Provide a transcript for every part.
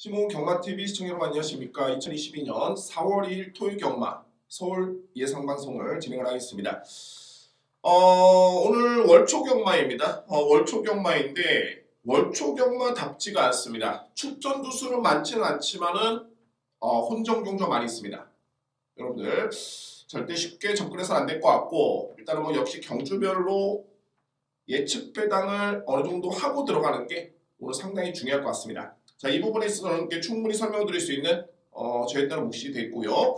시몬 경마TV 시청자 여러분 안녕하십니까. 2022년 4월 2일 토요일 경마 서울 예상방송을 진행을 하겠습니다. 오늘 월초 경마입니다. 월초 경마인데 월초 경마답지가 않습니다. 출전 두수는 많지는 않지만은 혼정 경주가 많이 있습니다. 여러분들 절대 쉽게 접근해서 안 될 것 같고, 일단은 뭐 역시 경주별로 예측 배당을 어느 정도 하고 들어가는 게 오늘 상당히 중요할 것 같습니다. 자, 이 부분에 있어서는 충분히 설명드릴 수 있는 저에 따른 몫이 됐고요.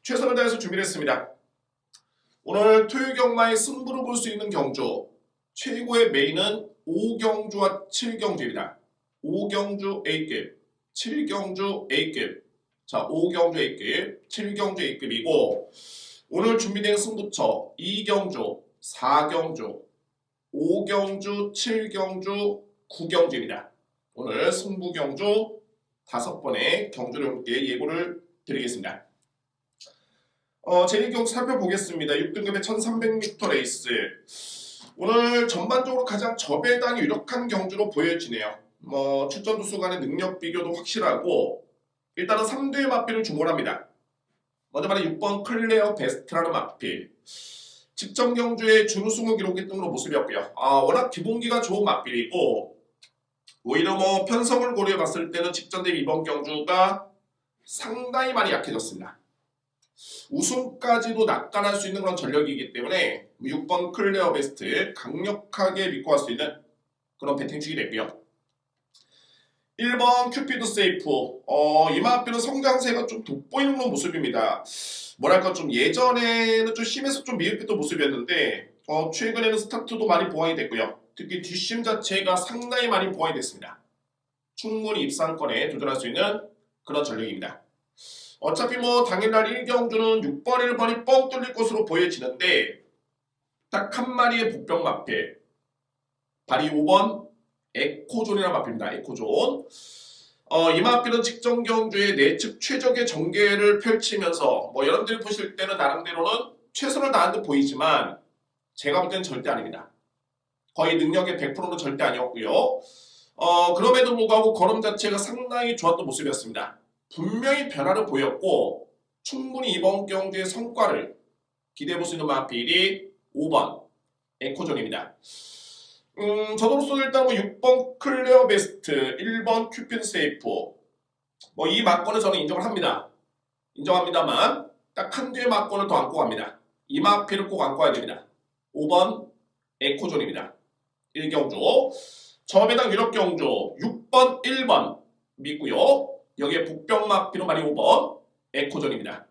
최선을 다해서 준비를 했습니다. 오늘 토요일 경마의 승부를 볼 수 있는 경주, 최고의 메인은 5경주와 7경주입니다. 5경주 A급, 7경주 A급. 자, 5경주 A급, 7경주 A급이고, 오늘 준비된 승부처 2경주, 4경주, 5경주, 7경주, 9경주입니다. 오늘 승부경주 5번의 경주를 함께 예고를 드리겠습니다. 제1경주 살펴보겠습니다. 6등급의 1300m 레이스. 오늘 전반적으로 가장 저배당이 유력한 경주로 보여지네요. 출전 두수 간의 능력 비교도 확실하고, 일단은 3대의 마필을 주목을 합니다. 먼저 말해 6번 클레어 베스트라는 마필. 직전 경주에 준우승을 기록했던 그런 모습이었고요. 워낙 기본기가 좋은 마필이고, 오히려 편성을 고려해 봤을 때는 직전 대비 이번 경주가 상당히 많이 약해졌습니다. 우승까지도 낙관할 수 있는 그런 전력이기 때문에 6번 클레어 베스트 강력하게 믿고 갈 수 있는 그런 배팅축이 됐고요. 1번 큐피드 세이프. 이 마필은 성장세가 좀 돋보이는 그런 모습입니다. 뭐랄까 좀 예전에는 좀 심해서 좀 미흡했던 모습이었는데 최근에는 스타트도 많이 보완이 됐고요. 특히 뒷심 자체가 상당히 많이 보완이 됐습니다. 충분히 입상권에 도전할 수 있는 그런 전력입니다. 어차피 당일날 1경주는 6번, 1번이 뻥 뚫릴 것으로 보여지는데, 딱 한 마리의 복병 마필, 발이 5번 에코존이라는 마필입니다. 에코존. 이 마필은 직전 경주에 내측 최적의 전개를 펼치면서 여러분들이 보실 때는 나름대로는 최선을 다한 듯 보이지만 제가 볼 때는 절대 아닙니다. 거의 능력의 100%는 절대 아니었고요. 그럼에도 불구하고 걸음 자체가 상당히 좋았던 모습이었습니다. 분명히 변화를 보였고 충분히 이번 경주의 성과를 기대해볼 수 있는 마필이 5번 에코존입니다. 저로서 일단 6번 클레어 베스트, 1번 큐피드 세이프, 이 막권을 저는 인정을 합니다. 인정합니다만 딱 한 개의 막권을 더 안고 갑니다. 이 마필을 꼭 안고 가야 됩니다. 5번 에코존입니다. 1경주 저배당 유력 경주 6번 1번 믿고요. 여기에 북병 마필은 말이 5번 에코존입니다.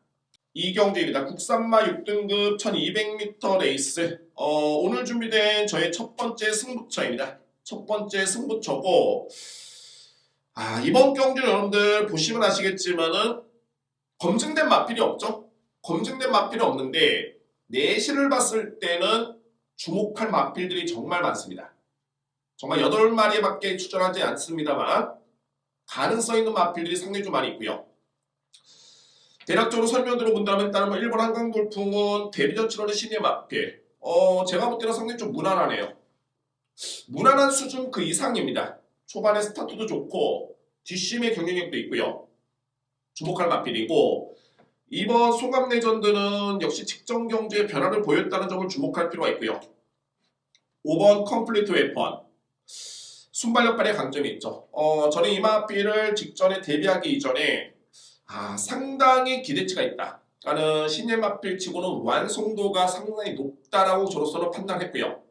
2경주입니다. 국산마 6등급 1200m 레이스. 오늘 준비된 저의 첫 번째 승부처입니다. 첫 번째 승부처고, 이번 경주는 여러분들 보시면 아시겠지만은 검증된 마필이 없죠. 검증된 마필이 없는데 내실을 봤을 때는 주목할 마필들이 정말 많습니다. 정말 8마리밖에 출전하지 않습니다만 가능성 있는 마필들이 상당히 좀 많이 있고요. 대략적으로 설명드려 본다면 일단은 1번 한강돌풍은 데뷔전 치러는 신의 마필. 제가 볼 때는 상당히 좀 무난하네요. 무난한 수준 그 이상입니다. 초반에 스타트도 좋고 뒷심의 경쟁력도 있고요. 주목할 마필이고, 이번 소감 레전드는 역시 직전 경주에 변화를 보였다는 점을 주목할 필요가 있고요. 5번 컴플리트 웨펀. 순발력발의 강점이 있죠. 저는 이 마필을 직전에 데뷔하기 이전에 상당히 기대치가 있다 라는 신예 마필 치고는 완성도가 상당히 높다라고 저로서는 판단했고요.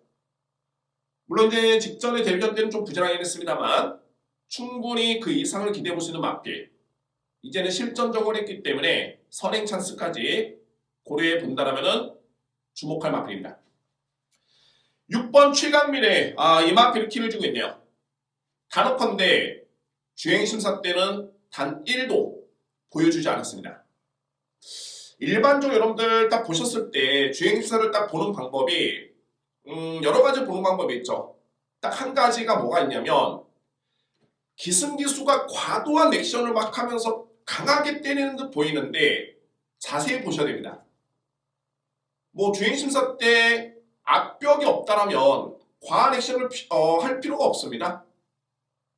물론 이제 직전에 데뷔전 때는 좀 부진하긴 했습니다만 충분히 그 이상을 기대해 볼 수 있는 마필. 이제는 실전적으로 했기 때문에 선행 찬스까지 고려해 본다라면은 주목할 마필입니다. 6번 최강민의 이 마필을 키를 주고 있네요. 단언컨대 주행심사 때는 단 1도 보여주지 않았습니다. 일반적으로 여러분들 딱 보셨을 때 주행심사를 딱 보는 방법이 여러 가지 보는 방법이 있죠. 딱 한 가지가 뭐가 있냐면 기승기수가 과도한 액션을 막 하면서 강하게 때리는 듯 보이는데 자세히 보셔야 됩니다. 주행심사 때 악벽이 없다라면 과한 액션을 할 필요가 없습니다.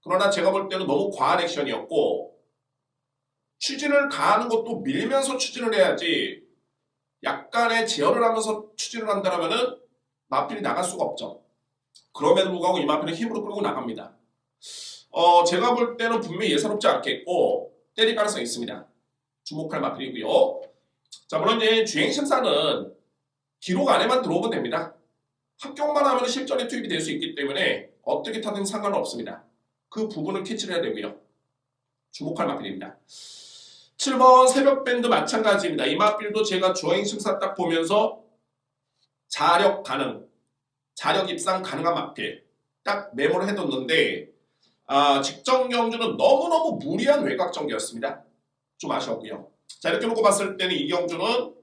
그러나 제가 볼 때는 너무 과한 액션이었고 추진을 가하는 것도 밀면서 추진을 해야지 약간의 제어를 하면서 추진을 한다면은 마필이 나갈 수가 없죠. 그럼에도 불구하고 이 마필은 힘으로 끌고 나갑니다. 제가 볼 때는 분명히 예사롭지 않겠고 때릴 가능성이 있습니다. 주목할 마필이고요. 자, 물론 이제 주행 심사는 기록 안에만 들어오면 됩니다. 합격만 하면 실전에 투입이 될 수 있기 때문에 어떻게 타든 상관은 없습니다. 그 부분을 캐치를 해야 되고요. 주목할 마필입니다. 7번 새벽밴드 마찬가지입니다. 이 마필도 제가 주행 심사 딱 보면서 자력 가능, 자력 입상 가능한 마필 딱 메모를 해뒀는데 직전 경주는 너무너무 무리한 외곽 전개였습니다. 좀 아쉬웠고요. 자, 이렇게 놓고 봤을 때는 이 경주는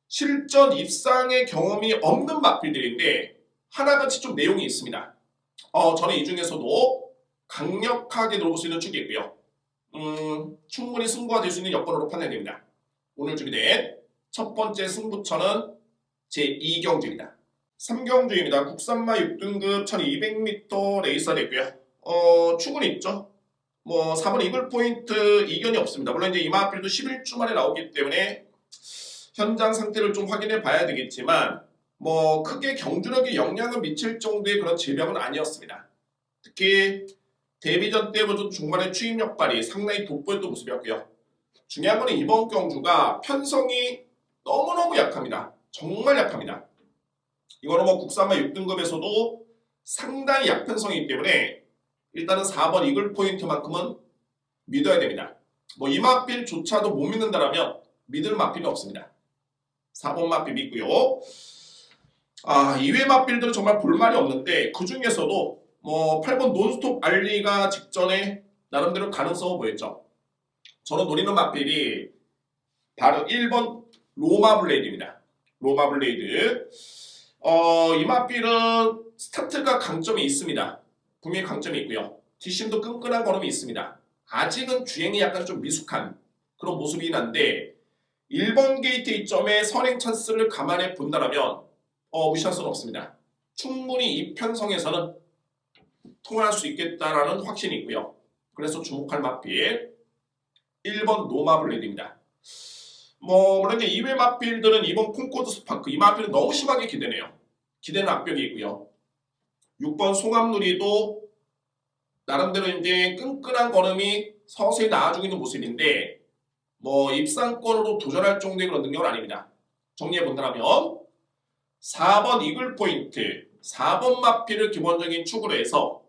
실전 입상의 경험이 없는 마필들인데 하나같이 좀 내용이 있습니다. 저는 이 중에서도 강력하게 놀고 수 있는 축이 있고요. 충분히 승부가 될 수 있는 여건으로 판단됩니다. 오늘 준비된 첫 번째 승부처는 제2경주입니다. 3경주입니다. 국산마 6등급 1200m 레이서 됐고요. 축은 있죠. 뭐 4번 이글 포인트 이견이 없습니다. 물론 이제 이마필도 11주 만에 나오기 때문에 현장 상태를 좀 확인해 봐야 되겠지만 뭐 크게 경주력에 영향을 미칠 정도의 그런 질병은 아니었습니다. 특히 데뷔전 때부터 중반에 추임력 발휘 상당히 돋보였던 모습이었고요. 중요한 건 이번 경주가 편성이 너무너무 약합니다. 정말 약합니다. 이거는 뭐 국산마 6등급에서도 상당히 약편성이기 때문에 일단은 4번 이글 포인트만큼은 믿어야 됩니다. 뭐 이 마필조차도 못 믿는다라면 믿을 마필이 없습니다. 4번 마필 믿고요. 이외 마필들은 정말 볼말이 없는데 그 중에서도 뭐 8번 논스톱 알리가 직전에 나름대로 가능성을 보였죠. 저는 노리는 마필이 바로 1번 로마 블레이드입니다. 로마 블레이드. 이 마필은 스타트가 강점이 있습니다. 분명히 강점이 있고요. 뒷심도 끈끈한 걸음이 있습니다. 아직은 주행이 약간 좀 미숙한 그런 모습이긴 한데 1번 게이트 이점에 선행 찬스를 감안해 본다면 무시할 수는 없습니다. 충분히 이 편성에서는 통할 수 있겠다라는 확신이 있고요. 그래서 주목할 마필 1번 노마 블레이드입니다. 물론 이제 2회 마필들은 이번 콩코드 스파크 이 마필은 너무 심하게 기대네요. 기대는 악벽이 있고요. 6번 송암누리도 나름대로 이제 끈끈한 걸음이 서서히 나아지고 있는 모습인데 입상권으로 도전할 정도의 그런 능력은 아닙니다. 정리해 본다면 4번 이글 포인트, 4번 마필을 기본적인 축으로 해서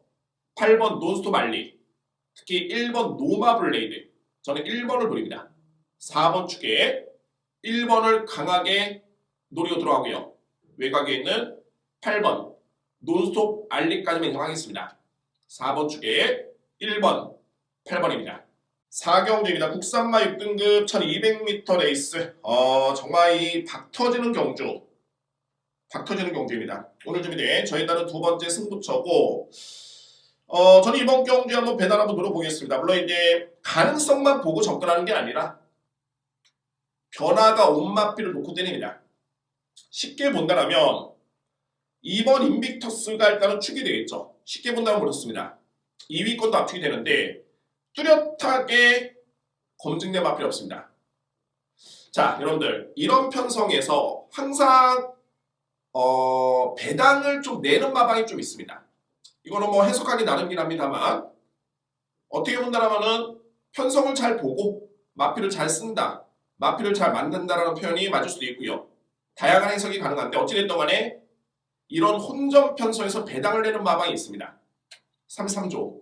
8번 논스톱 알리, 특히 1번 노마 블레이드, 저는 1번을 노립니다. 4번 축에 1번을 강하게 노리고 들어가고요. 외곽에 있는 8번 논스톱 알리까지만 인정하겠습니다. 4번 축에 1번, 8번입니다. 4경주입니다. 국산마 6등급 1200m 레이스. 정말 이 박터지는 경주입니다. 오늘 준비된 저희 따른 두 번째 승부처고 저는 이번 경주에 한번 배달 한번 노려보겠습니다. 물론 이제 가능성만 보고 접근하는 게 아니라 변화가 온 마필을 놓고 때립니다. 쉽게 본다면 2번 인빅터스가 일단은 축이 되겠죠. 쉽게 본다면 그렇습니다. 2위권도 압축이 되는데 뚜렷하게 검증된 마필이 없습니다. 자, 여러분들 이런 편성에서 항상 배당을 좀 내는 마방이 좀 있습니다. 이거는 뭐 해석하기 나름이긴 합니다만 어떻게 본다면은 편성을 잘 보고 마필을 잘 쓴다, 마필을 잘 만든다라는 표현이 맞을 수도 있고요. 다양한 해석이 가능한데 어찌됐든 간에 이런 혼전 편성에서 배당을 내는 마방이 있습니다. 33조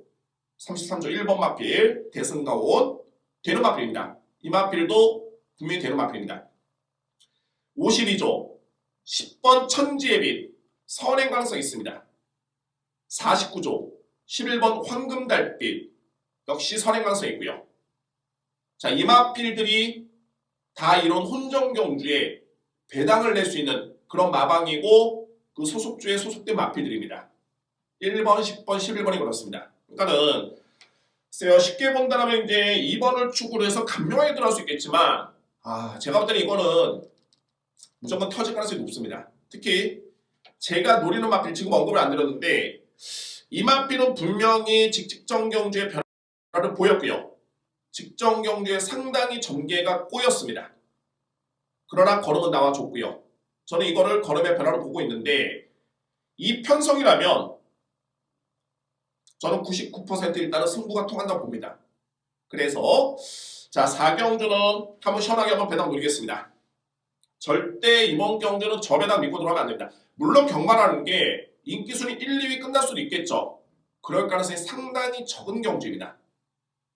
1번 마필 대승가온 되는 마필입니다. 이 마필도 분명히 되는 마필입니다. 52조 10번 천지의 빛 선행 가능성이 있습니다. 49조 11번 황금달빛 역시 선행 가능성이 있고요. 자, 이 마필들이 다 이런 혼전 경주에 배당을 낼 수 있는 그런 마방이고 그 소속주에 소속된 마필들입니다. 1번, 10번, 11번이 그렇습니다. 그러니까는 쉽게 본다면 이제 2번을 축으로 해서 감명하게 들어갈 수 있겠지만 제가 볼 때는 이거는 무조건 터질 가능성이 높습니다. 특히 제가 노리는 마필 지금 언급을 안 드렸는데 이마필은 분명히 직직전 경주의 변화를 보였고요. 직전 경주에 상당히 전개가 꼬였습니다. 그러나 걸음은 나와줬고요. 저는 이거를 걸음의 변화로 보고 있는데 이 편성이라면 저는 99% 일단은 승부가 통한다고 봅니다. 그래서 자 4경주는 한번 시원하게 한번 배당 노리겠습니다. 절대 이번 경주는 저 배당 믿고 들어가면 안 됩니다. 물론 경마라는 게 인기순위 1, 2위 끝날 수도 있겠죠. 그럴 가능성이 상당히 적은 경주입니다.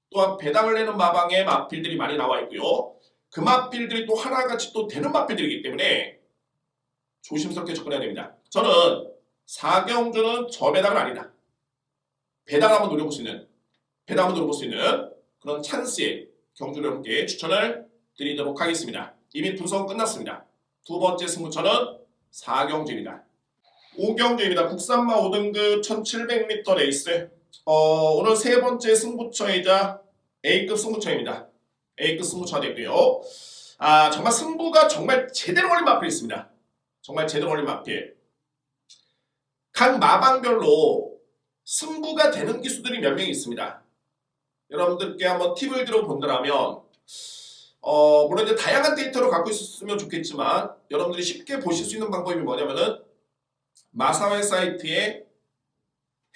또한 배당을 내는 마방에 마필들이 많이 나와 있고요. 그 마필들이 또 하나같이 또 되는 마필들이기 때문에 조심스럽게 접근해야 됩니다. 저는 4경주는 저 배당은 아니다. 배당을 한번 노려볼 수 있는, 배당을 노려볼 수 있는 그런 찬스의 경주를 함께 추천을 드리도록 하겠습니다. 이미 분석은 끝났습니다. 두 번째 승부처는 4경주입니다. 5경주입니다. 국산마 5등급 1700m 레이스. 오늘 세 번째 승부처이자 A급 승부처입니다. A급 승부처가 됐고요. 정말 승부가 정말 제대로 걸린 마필이 있습니다. 정말 제대로 걸린 마필. 각 마방별로 승부가 되는 기수들이 몇 명 있습니다. 여러분들께 한번 팁을 들어본다면 물론 이제 다양한 데이터를 갖고 있었으면 좋겠지만 여러분들이 쉽게 보실 수 있는 방법이 뭐냐면은 마사회 사이트에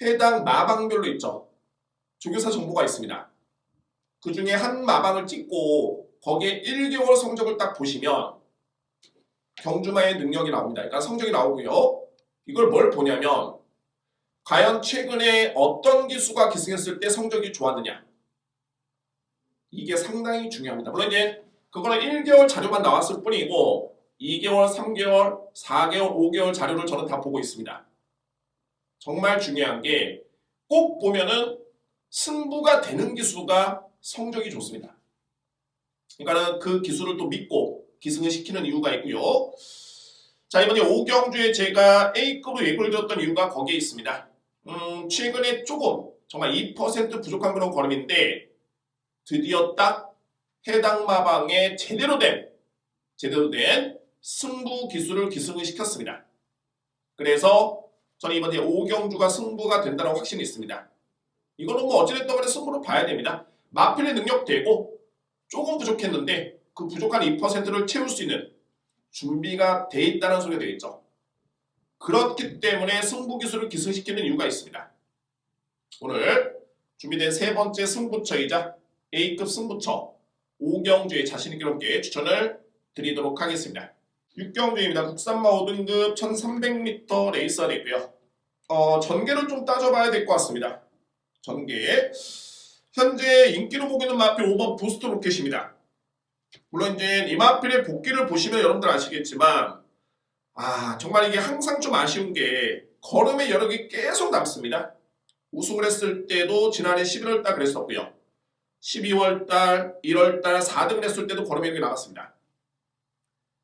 해당 마방별로 있죠. 조교사 정보가 있습니다. 그 중에 한 마방을 찍고 거기에 1개월 성적을 딱 보시면 경주마의 능력이 나옵니다. 그러니까 성적이 나오고요. 이걸 뭘 보냐면 과연 최근에 어떤 기수가 기승했을 때 성적이 좋았느냐. 이게 상당히 중요합니다. 물론 이제 그거는 1개월 자료만 나왔을 뿐이고 2개월, 3개월, 4개월, 5개월 자료를 저는 다 보고 있습니다. 정말 중요한 게 꼭 보면은 승부가 되는 기수가 성적이 좋습니다. 그러니까는 그 기수를 또 믿고 기승을 시키는 이유가 있고요. 자, 이번에 5경주에 제가 A급으로 예고를 드렸던 이유가 거기에 있습니다. 최근에 조금 정말 2% 부족한 그런 걸음인데 드디어 딱 해당 마방에 제대로 된 승부 기술을 기승을 시켰습니다. 그래서 저는 이번에 5경주가 승부가 된다는 확신이 있습니다. 이거는 뭐 어찌됐든 간에 승부로 봐야 됩니다. 마필의 능력 되고 조금 부족했는데 그 부족한 2%를 채울 수 있는 준비가 돼 있다는 소리가 되겠죠. 그렇기 때문에 승부 기술을 기승시키는 이유가 있습니다. 오늘 준비된 세 번째 승부처이자 A급 승부처 5경주에 자신있게 함께 추천을 드리도록 하겠습니다. 6경주입니다. 국산마 5등급 1300m 레이스가 되고요. 전개를 좀 따져봐야 될 것 같습니다. 전개. 현재 인기로 보고 있는 마필 5번 부스트 로켓입니다. 물론 이제 이 마필의 복귀를 보시면 여러분들 아시겠지만 정말 이게 항상 좀 아쉬운 게 걸음의 여력이 계속 남습니다. 우승을 했을 때도 지난해 11월달 그랬었고요. 12월달, 1월달 4등을 했을 때도 걸음의 여력이 남았습니다.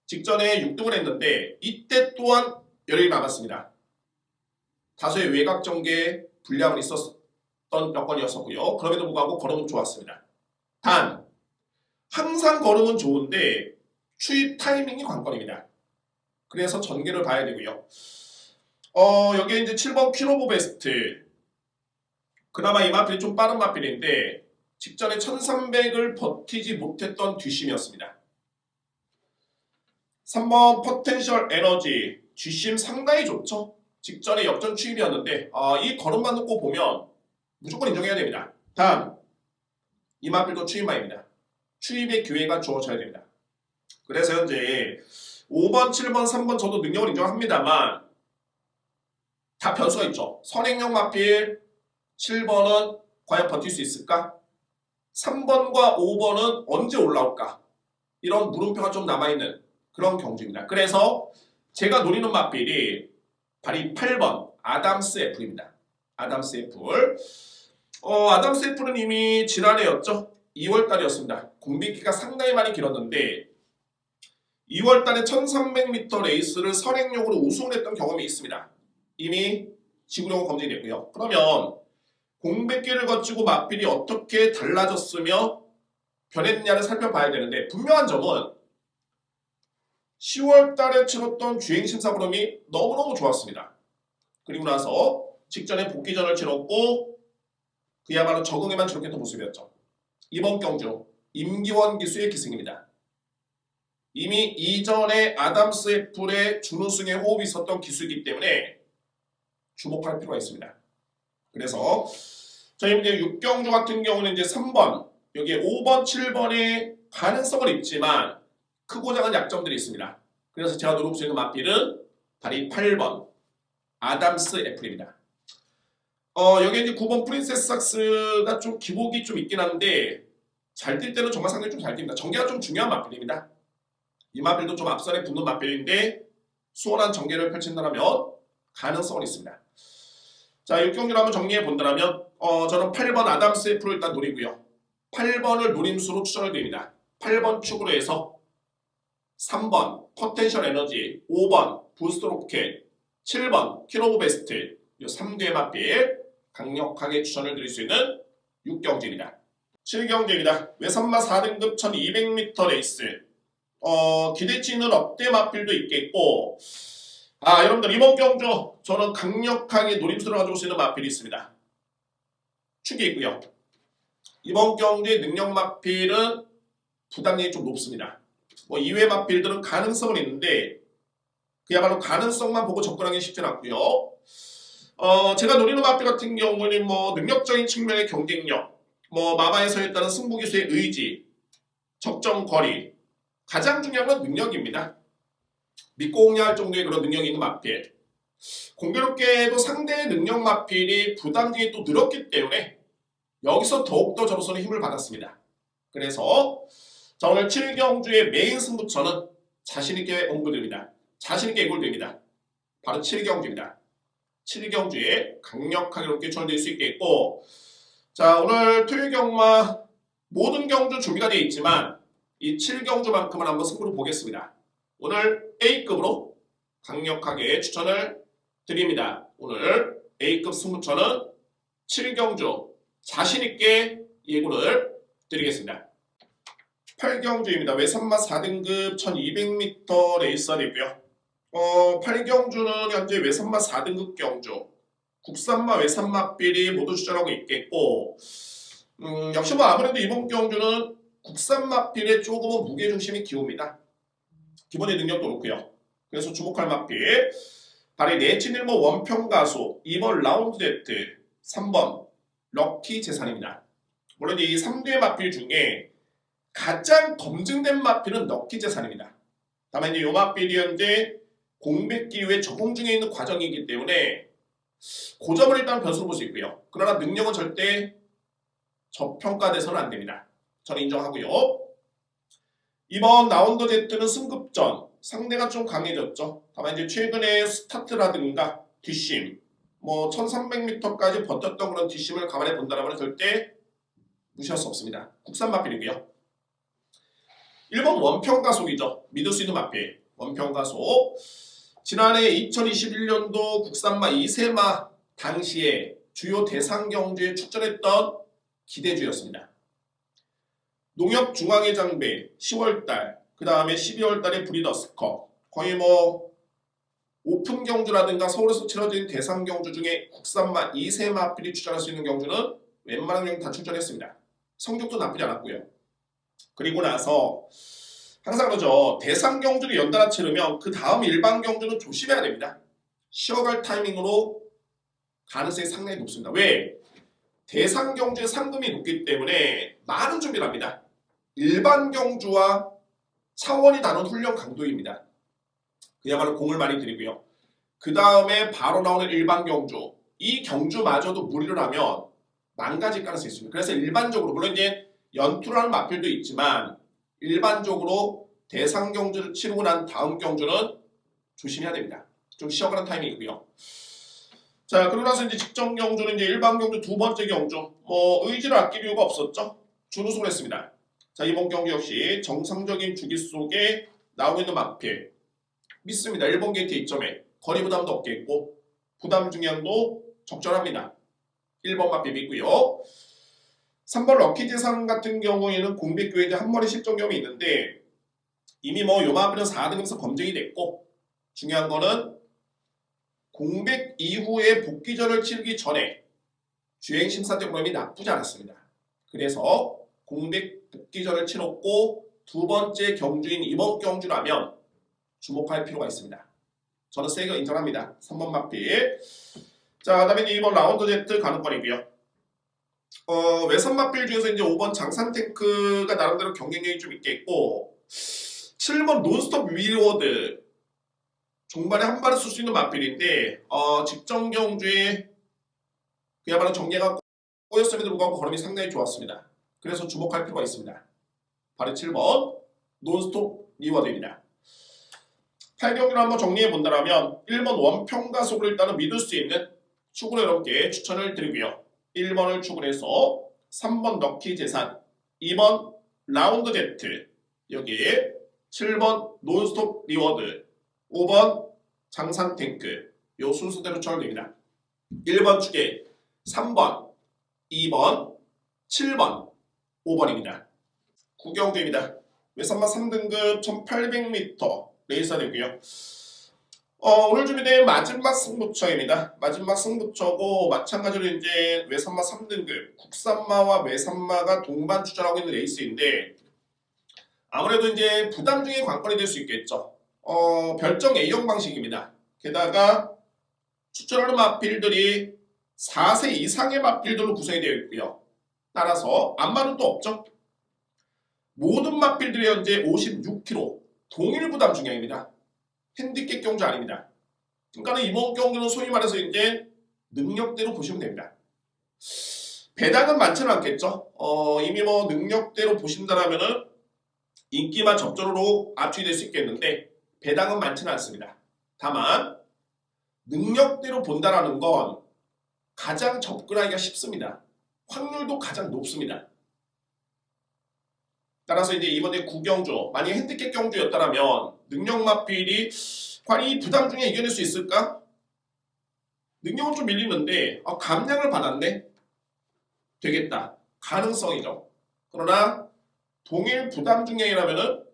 직전에 6등을 했는데 이때 또한 여력이 남았습니다. 다소의 외곽 전개 불량은 있었던 여건이었었고요. 그럼에도 불구하고 걸음은 좋았습니다. 단 항상 걸음은 좋은데 추입 타이밍이 관건입니다. 그래서 전개를 봐야 되고요. 여기에 이제 7번 퀴노보 베스트. 그나마 이 마필이 좀 빠른 마필인데 직전에 1300을 버티지 못했던 뒷심이었습니다. 3번 포텐셜 에너지. 뒷심 상당히 좋죠. 직전에 역전 추입이었는데 이 걸음만 놓고 보면 무조건 인정해야 됩니다. 다음 이 마필도 추입마입니다. 추입의 기회가 주어져야 됩니다. 그래서 현재 5번, 7번, 3번 저도 능력을 인정합니다만 다 변수가 있죠. 선행형 마필 7번은 과연 버틸 수 있을까? 3번과 5번은 언제 올라올까? 이런 물음표가 좀 남아있는 그런 경주입니다. 그래서 제가 노리는 마필이 바로 8번 아담스 애플입니다. 아담스 애플. 아담스 애플은 이미 지난해였죠. 2월달이었습니다. 공백기가 상당히 많이 길었는데 2월달에 1300m 레이스를 선행용으로 우승을 했던 경험이 있습니다. 이미 지구력은 검증이 됐고요. 그러면 공백기를 거치고 마필이 어떻게 달라졌으며 변했느냐를 살펴봐야 되는데 분명한 점은 10월달에 치렀던 주행심사 걸음이 너무너무 좋았습니다. 그리고 나서 직전에 복귀전을 치렀고 그야말로 적응에만 저렇게 또 모습이었죠. 이번 경주 임기원 기수의 기승입니다. 이미 이전에 아담스 애플의 준우승에 호흡이 있었던 기수이기 때문에 주목할 필요가 있습니다. 그래서 저희 이제 6경주 같은 경우는 이제 3번, 여기에 5번, 7번의 가능성은 있지만 크고 작은 약점들이 있습니다. 그래서 제가 노려볼 수 있는 마필은 바로 8번 아담스 애플입니다. 여기 이제 9번 프린세스 삭스가 좀 기복이 좀 있긴 한데 잘 뛸 때는 정말 상당히 좀 잘 뜁니다. 전개가 좀 중요한 마필입니다. 이 마필도 좀 앞선에 붙는 마필인데 수월한 전개를 펼친다면 가능성은 있습니다. 자, 6경기를 한번 정리해 본다면 저는 8번 아담스 애플을 일단 노리고요. 8번을 노림수로 추천을 드립니다. 8번 축으로 해서 3번 포텐셜 에너지, 5번 부스트 로켓, 7번 킬 오브 베스트 이 3개의 마필 강력하게 추천을 드릴 수 있는 6경기입니다. 7경기입니다. 외선마 4등급 1200m 레이스 기대치 있는 억대 마필도 있겠고 여러분들 이번 경주 저는 강력하게 노림수를 가지고 있는 마필이 있습니다. 축이 있고요. 이번 경주의 능력 마필은 부담력이 좀 높습니다. 뭐 이외 마필들은 가능성은 있는데 그야말로 가능성만 보고 접근하기 쉽지는 않고요. 제가 노리는 마필 같은 경우는 뭐 능력적인 측면의 경쟁력, 뭐 마마에서 했다는 승부기수의 의지, 적정 거리, 가장 중요한 건 능력입니다. 믿고 공략할 정도의 그런 능력이 있는 마필. 공교롭게도 상대의 능력 마필이 부담력이 또 늘었기 때문에 여기서 더욱더 저로서는 힘을 받았습니다. 그래서 자, 오늘 7경주의 메인 승부처는 자신있게 공부드립니다. 자신있게 예고드립니다. 바로 7경주입니다. 7경주에 강력하게 이렇게 추천될 수 있겠고 자, 오늘 토요일 경마 모든 경주 준비가 되어 있지만 이 7경주만큼은 한번 승부를 보겠습니다. 오늘 A급으로 강력하게 추천을 드립니다. 오늘 A급 승부처는 7경주 자신있게 예고를 드리겠습니다. 8경주입니다. 외선마 4등급 1200m 레이서이고요. 8경주는 현재 외선마 4등급 경주, 국산마, 외산마필이 모두 추천하고 있겠고 역시 뭐 아무래도 이번 경주는 국산마필에 조금은 무게중심이 기웁니다. 기본의 능력도 높고요. 그래서 주목할 마필 바로 내친일모 원평가수 2번 라운드 제트 3번 럭키 재산입니다. 물론 이 3대의 마필 중에 가장 검증된 마필은 럭키 재산입니다. 다만 이제 이 마필이 현재 공백 기후에 적응 중에 있는 과정이기 때문에 그 점을 일단 변수로 볼 수 있고요. 그러나 능력은 절대 저평가돼서는 안 됩니다. 저는 인정하고요. 이번 라운드 제트는 승급전 상대가 좀 강해졌죠. 다만 이제 최근에 스타트라든가 뒷심 뭐 1300m까지 버텼던 그런 뒷심을 감안해 본다면 절대 무시할 수 없습니다. 국산 마필이고요. 1번 원평가속이죠. 믿을 수 있는 마필 원평가속. 지난해 2021년도 국산마 2세마 당시에 주요 대상 경주에 출전했던 기대주였습니다. 농협 중앙회 장배 10월달 그 다음에 12월달에 브리더스컵 거의 뭐 오픈 경주라든가 서울에서 치러진 대상 경주 중에 국산마 2세 마필이 출전할 수 있는 경주는 웬만한 경주 다 출전했습니다. 성적도 나쁘지 않았고요. 그리고 나서 항상 그러죠. 대상 경주를 연달아 치르면 그 다음 일반 경주는 조심해야 됩니다. 쉬어갈 타이밍으로 가능성이 상당히 높습니다. 왜? 대상 경주의 상금이 높기 때문에 많은 준비를 합니다. 일반 경주와 차원이 다른 훈련 강도입니다. 그야말로 공을 많이 들이고요. 그 다음에 바로 나오는 일반 경주. 이 경주마저도 무리를 하면 망가질 가능성이 있습니다. 그래서 일반적으로 물론 이제 연투를 하는 마필도 있지만 일반적으로 대상 경주를 치르고 난 다음 경주는 조심해야 됩니다. 좀 쉬어가는 타이밍이고요. 자, 그러고 나서 이제 직전 경주는 이제 일반 경주 두 번째 경주. 뭐 의지를 아낄 이유가 없었죠. 준우승을 했습니다. 자, 이번 경기 역시 정상적인 주기 속에 나오고 있는 마필. 믿습니다. 1번 게이트 2점에 거리 부담도 없겠고 부담 중량도 적절합니다. 1번 마필 믿고요. 3번 럭키 재산 같은 경우에는 공백교에 한 번의 실전 경험이 있는데 이미 뭐 요 마필은 4등급에서 검증이 됐고 중요한 거는 공백 이후에 복귀전을 치르기 전에 주행 심사대 프로그램이 나쁘지 않았습니다. 그래서 공백 복귀전을 치렀고 두 번째 경주인 이번 경주라면 주목할 필요가 있습니다. 저는 세게 인정합니다. 3번 마필. 자, 그다음에 이번 라운드 Z 가능권이고요. 외선 마필 중에서 이제 5번 장산탱크가 나름대로 경쟁력이 좀 있겠고 7번 논스톱 위로워드 종반에 한 발을 쓸 수 있는 마필인데 직전 경주에 그야말로 정예가 꼬였음에도 불구하고 걸음이 상당히 좋았습니다. 그래서 주목할 필요가 있습니다. 바로 7번 논스톱 리워드입니다. 8경기를 한번 정리해 본다면 1번 원평가속을 일단은 믿을 수 있는 축구를 여러분께 추천을 드리고요. 1번을 추구해서 3번 럭키 재산, 2번 라운드 Z, 여기에 7번 논스톱 리워드, 5번 장산탱크, 요 순서대로 추천됩니다. 1번 축에 3번, 2번, 7번, 5번입니다. 구경대입니다. 외선마 3등급 1800m 레이서 되고요. 오늘 준비된 마지막 승부처입니다. 마지막 승부처고 마찬가지로 이제 외선마 3등급 국산마와 외선마가 동반 출전하고 있는 레이스인데 아무래도 이제 부담 중에 관건이 될 수 있겠죠. 별정 A형 방식입니다. 게다가 출전하는 마필들이 4세 이상의 마필들로 구성이 되어 있고요. 따라서 안마는 또 없죠. 모든 마필들이 현재 56kg 동일 부담 중량입니다. 핸디캡 경주 아닙니다. 그러니까 이번 경주는 소위 말해서 이제 능력대로 보시면 됩니다. 배당은 많지는 않겠죠. 이미 뭐 능력대로 보신다라면은 인기만 접전으로 압축이 될 수 있겠는데 배당은 많지는 않습니다. 다만 능력대로 본다라는 건 가장 접근하기가 쉽습니다. 확률도 가장 높습니다. 따라서 이제 이번에 구경주, 만약 핸디캡 경주였다면 능력 마필이 과연 이 부담 중에 이겨낼 수 있을까? 능력은 좀 밀리는데 감량을 받았네? 되겠다. 가능성이죠. 그러나 동일 부담 중량이라면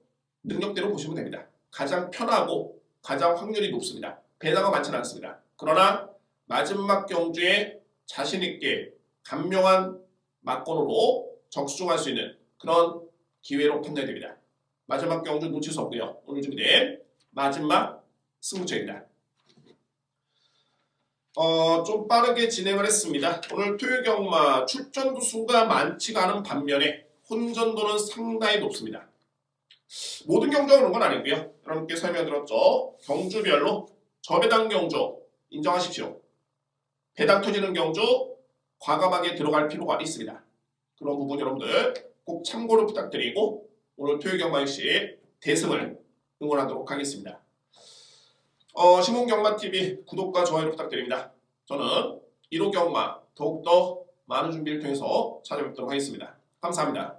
능력대로 보시면 됩니다. 가장 편하고 가장 확률이 높습니다. 배당은 많지는 않습니다. 그러나 마지막 경주에 자신있게 간명한 막건으로 적중할 수 있는 그런 기회로 판단이 됩니다. 마지막 경주 놓칠 수 없고요. 오늘 준비된 마지막 승부처입니다. 좀 빠르게 진행을 했습니다. 오늘 토요일 경마 출전도 수가 많지가 않은 반면에 혼전도는 상당히 높습니다. 모든 경주가 그런 건 아니고요. 여러분께 설명드렸죠. 경주별로 저배당 경주 인정하십시오. 배당 터지는 경주 과감하게 들어갈 필요가 있습니다. 그런 부분 여러분들 꼭 참고를 부탁드리고 오늘 토요일 경마 역시 대승을 응원하도록 하겠습니다. 신문경마TV 구독과 좋아요 부탁드립니다. 저는 1호 경마 더욱더 많은 준비를 통해서 찾아뵙도록 하겠습니다. 감사합니다.